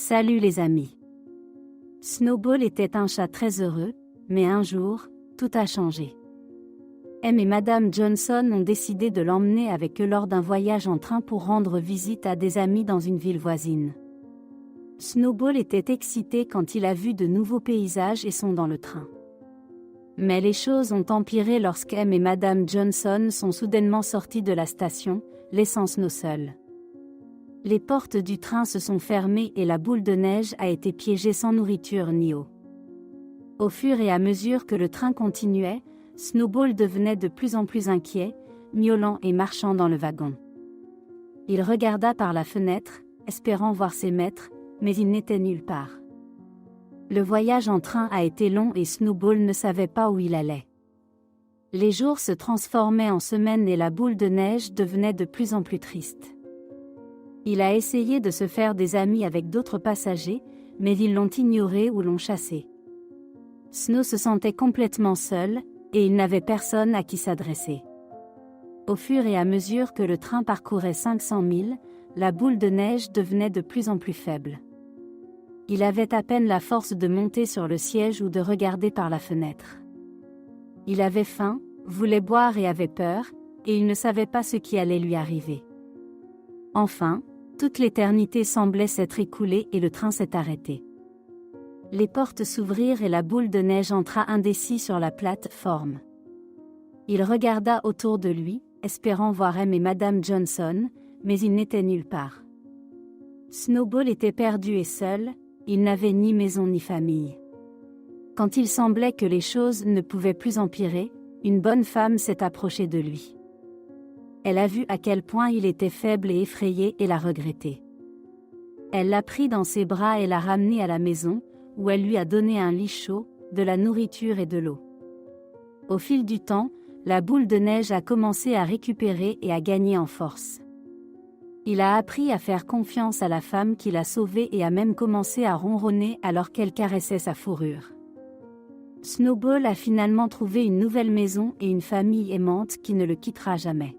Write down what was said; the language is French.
Salut les amis. Snowball était un chat très heureux, mais un jour, tout a changé. M et Madame Johnson ont décidé de l'emmener avec eux lors d'un voyage en train pour rendre visite à des amis dans une ville voisine. Snowball était excité quand il a vu de nouveaux paysages et sont dans le train. Mais les choses ont empiré lorsque M et Madame Johnson sont soudainement sortis de la station, laissant Snow seul. Les portes du train se sont fermées et la boule de neige a été piégée sans nourriture ni eau. Au fur et à mesure que le train continuait, Snowball devenait de plus en plus inquiet, miaulant et marchant dans le wagon. Il regarda par la fenêtre, espérant voir ses maîtres, mais ils n'étaient nulle part. Le voyage en train a été long et Snowball ne savait pas où il allait. Les jours se transformaient en semaines et la boule de neige devenait de plus en plus triste. Il a essayé de se faire des amis avec d'autres passagers, mais ils l'ont ignoré ou l'ont chassé. Snow se sentait complètement seul, et il n'avait personne à qui s'adresser. Au fur et à mesure que le train parcourait 500 milles, la boule de neige devenait de plus en plus faible. Il avait à peine la force de monter sur le siège ou de regarder par la fenêtre. Il avait faim, voulait boire et avait peur, et il ne savait pas ce qui allait lui arriver. Enfin, toute l'éternité semblait s'être écoulée et le train s'est arrêté. Les portes s'ouvrirent et la boule de neige entra indécis sur la plate-forme. Il regarda autour de lui, espérant voir M et Madame Johnson, mais ils n'étaient nulle part. Snowball était perdu et seul, il n'avait ni maison ni famille. Quand il semblait que les choses ne pouvaient plus empirer, une bonne femme s'est approchée de lui. Elle a vu à quel point il était faible et effrayé et l'a regretté. Elle l'a pris dans ses bras et l'a ramené à la maison, où elle lui a donné un lit chaud, de la nourriture et de l'eau. Au fil du temps, la boule de neige a commencé à récupérer et à gagner en force. Il a appris à faire confiance à la femme qui l'a sauvé et a même commencé à ronronner alors qu'elle caressait sa fourrure. Snowball a finalement trouvé une nouvelle maison et une famille aimante qui ne le quittera jamais.